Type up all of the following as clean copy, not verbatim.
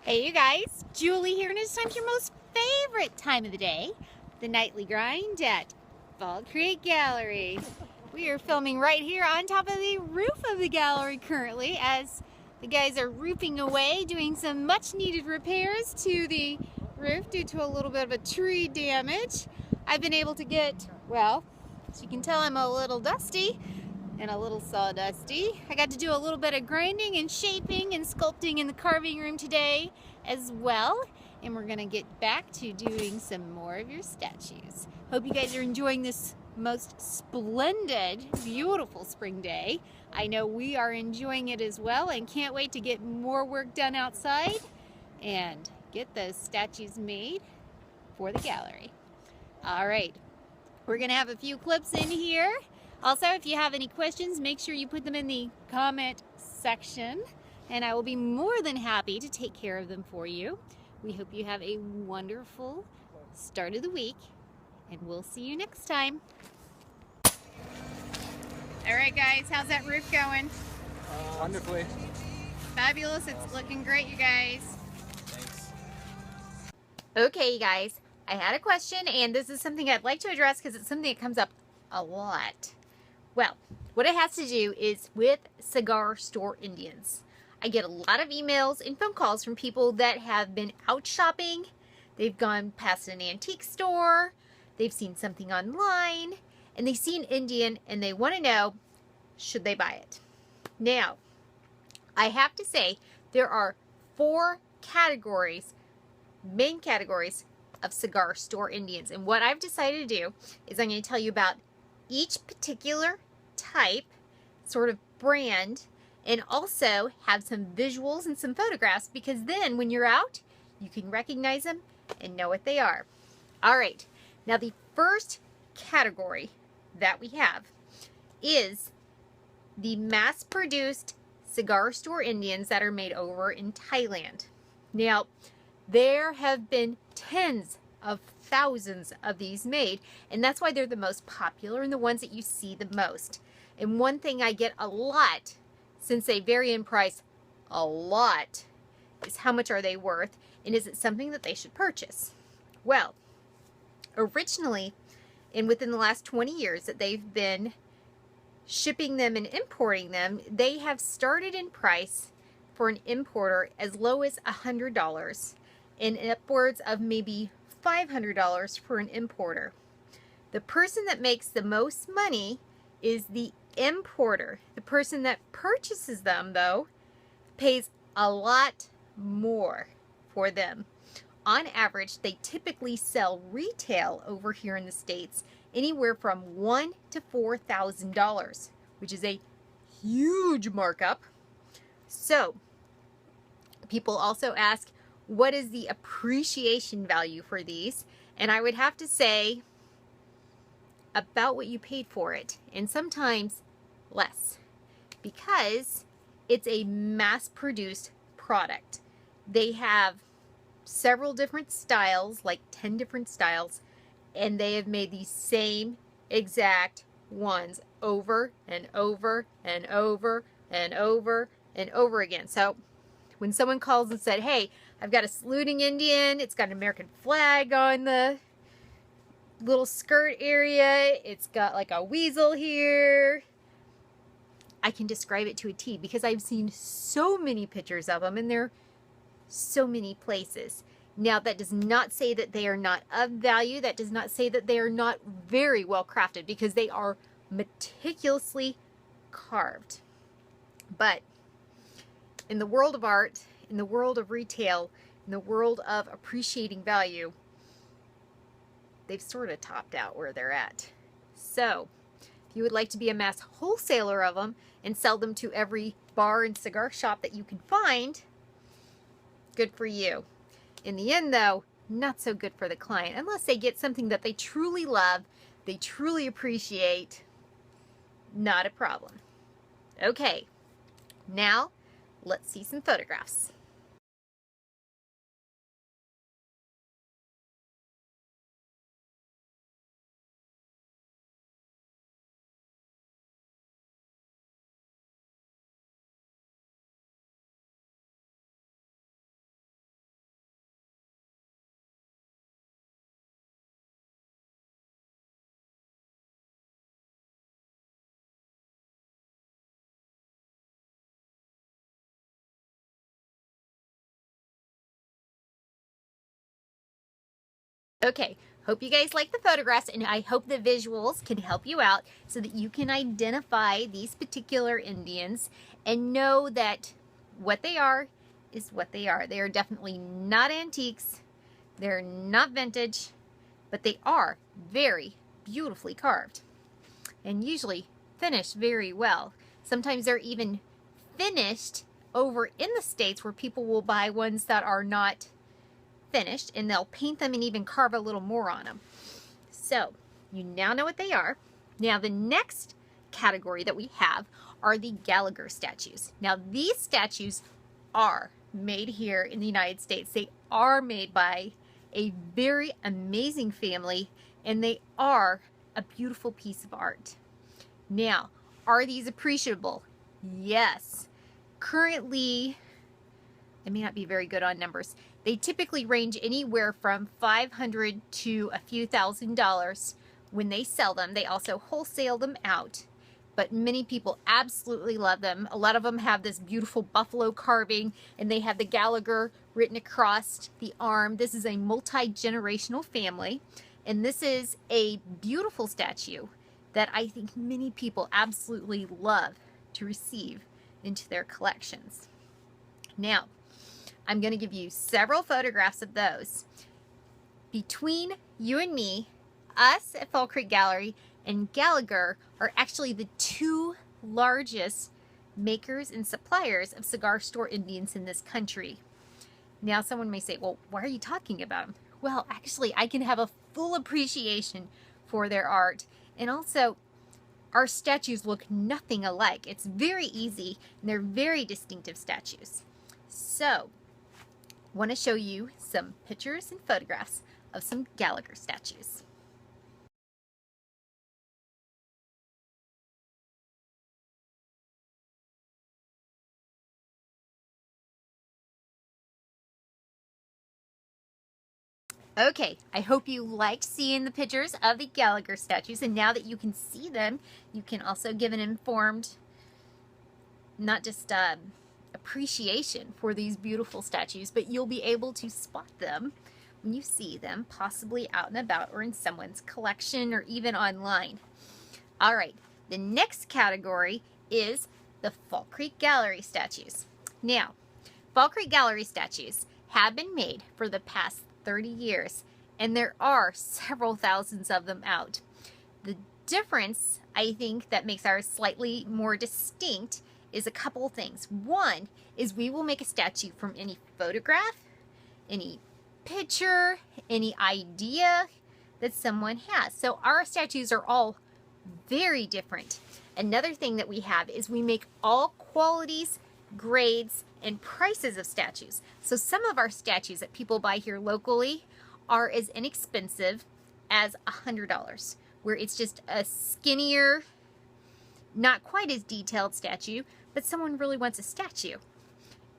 Hey you guys, Julie here, and it's time for your most favorite time of the day, the nightly grind at Fall Creek Gallery. We are filming right here on top of the roof of the gallery currently as the guys are roofing away, doing some much needed repairs to the roof due to a little bit of a tree damage. I've been able to get, well, as you can tell, I'm a little dusty and a little sawdusty. I got to do a little bit of grinding and shaping and sculpting in the carving room today as well. And we're gonna get back to doing some more of your statues. Hope you guys are enjoying this most splendid, beautiful spring day. I know we are enjoying it as well and can't wait to get more work done outside and get those statues made for the gallery. All right, we're gonna have a few clips in here. Also, if you have any questions, make sure you put them in the comment section and I will be more than happy to take care of them for you. We hope you have a wonderful start of the week and we'll see you next time. All right guys, how's that roof going? Wonderfully. Fabulous, it's looking great you guys. Thanks. Okay you guys, I had a question and this is something I'd like to address because it's something that comes up a lot. Well, what it has to do is with cigar store Indians. I get a lot of emails and phone calls from people that have been out shopping. They've gone past an antique store. They've seen something online and they see an Indian and they want to know, should they buy it? Now, I have to say there are 4 categories, main categories of cigar store Indians. And what I've decided to do is I'm going to tell you about each particular type, sort of brand, and also have some visuals and some photographs because then when you're out, you can recognize them and know what they are. All right, now the first category that we have is the mass-produced cigar store Indians that are made over in Thailand. Now, there have been tens of thousands of these made, and that's why they're the most popular and the ones that you see the most. And one thing I get a lot, since they vary in price a lot, is how much are they worth and is it something that they should purchase? Well, originally, and within the last 20 years that they've been shipping them and importing them, they have started in price for an importer as low as $100 and upwards of maybe $500 for an importer. The person that makes the most money is the importer. The person that purchases them, though, pays a lot more for them. On average, they typically sell retail over here in the States anywhere from $1,000 to $4,000, which is a huge markup. So, people also ask, what is the appreciation value for these? And I would have to say about what you paid for it, and sometimes less, because it's a mass-produced product. They have several different styles, like 10 different styles, and they have made the same exact ones over and over and over and over and over again. So when someone calls and said, hey, I've got a saluting Indian, it's got an American flag on the little skirt area, it's got like a weasel here, I can describe it to a T because I've seen so many pictures of them and they're so many places. Now, that does not say that they are not of value. That does not say that they are not very well crafted because they are meticulously carved. But in the world of art, in the world of retail, in the world of appreciating value, they've sort of topped out where they're at. So, if you would like to be a mass wholesaler of them and sell them to every bar and cigar shop that you can find, good for you. In the end, though, not so good for the client unless they get something that they truly love, they truly appreciate. Not a problem. Okay, now let's see some photographs. Okay, hope you guys like the photographs, and I hope the visuals can help you out so that you can identify these particular Indians and know that what they are is what they are. They are definitely not antiques, they're not vintage, but they are very beautifully carved and usually finished very well. Sometimes they're even finished over in the States where people will buy ones that are not finished, and they'll paint them and even carve a little more on them. So you now know what they are. Now the next category that we have are the Gallagher statues. Now these statues are made here in the United States. They are made by a very amazing family, and they are a beautiful piece of art. Now, are these appreciable? Yes. Currently, I may not be very good on numbers. They typically range anywhere from $500 to a few $1,000s when they sell them. They also wholesale them out, but many people absolutely love them. A lot of them have this beautiful buffalo carving, and they have the Gallagher written across the arm. This is a multi-generational family, and this is a beautiful statue that I think many people absolutely love to receive into their collections. Now, I'm going to give you several photographs of those. Between you and me, us at Fall Creek Gallery and Gallagher are actually the two largest makers and suppliers of cigar store Indians in this country. Now someone may say, well, why are you talking about them? Well, actually, I can have a full appreciation for their art, and also our statues look nothing alike. It's very easy, and they're very distinctive statues. So I want to show you some pictures and photographs of some Gallagher statues. Okay, I hope you liked seeing the pictures of the Gallagher statues, and now that you can see them, you can also give an informed, not just appreciation for these beautiful statues, but you'll be able to spot them when you see them, possibly out and about or in someone's collection or even online. All right, the next category is the Fall Creek Gallery statues. Now, Fall Creek Gallery statues have been made for the past 30 years, and there are several thousands of them out. The difference, I think, that makes ours slightly more distinct is a couple things. One is we will make a statue from any photograph, any picture, any idea that someone has. So our statues are all very different. Another thing that we have is we make all qualities, grades, and prices of statues. So some of our statues that people buy here locally are as inexpensive as $100, where it's just a skinnier, not quite as detailed statue, but someone really wants a statue.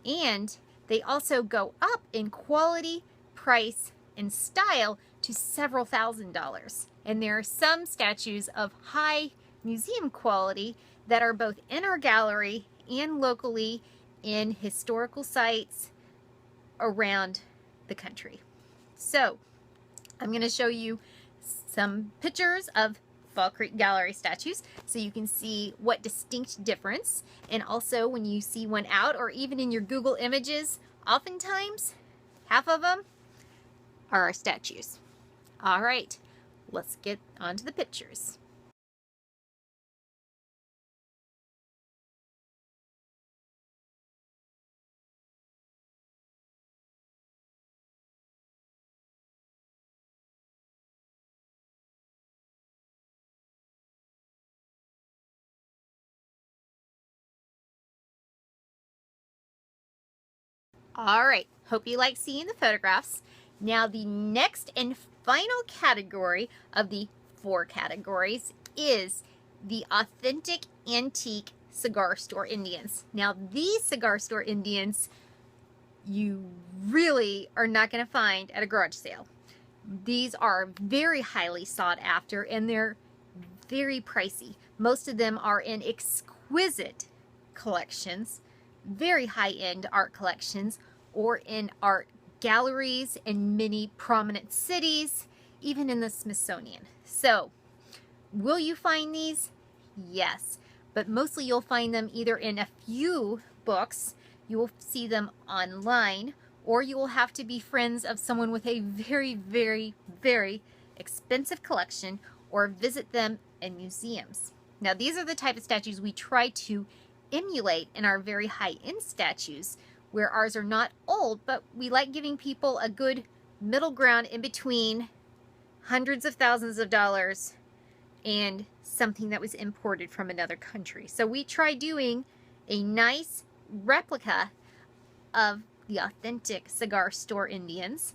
And they also go up in quality, price, and style to several $1,000s. And there are some statues of high museum quality that are both in our gallery and locally in historical sites around the country. So I'm going to show you some pictures of Fall Creek Gallery statues so you can see what distinct difference, and also when you see one out or even in your Google images, oftentimes half of them are our statues. All right, let's get on to the pictures. All right, hope you like seeing the photographs. Now the next and final category of the 4 categories is the authentic antique cigar store Indians. Now these cigar store Indians you really are not going to find at a garage sale. These are very highly sought after, and they're very pricey. Most of them are in exquisite collections, very high-end art collections, or in art galleries in many prominent cities. even in the Smithsonian. So, will you find these? Yes, but mostly you'll find them either in a few books, you will see them online, or you will have to be friends of someone with a very, very, very expensive collection, or visit them in museums. Now, these are the type of statues we try to emulate in our very high-end statues, where ours are not old, but we like giving people a good middle ground in between hundreds of thousands of dollars and something that was imported from another country. So we try doing a nice replica of the authentic cigar store Indians.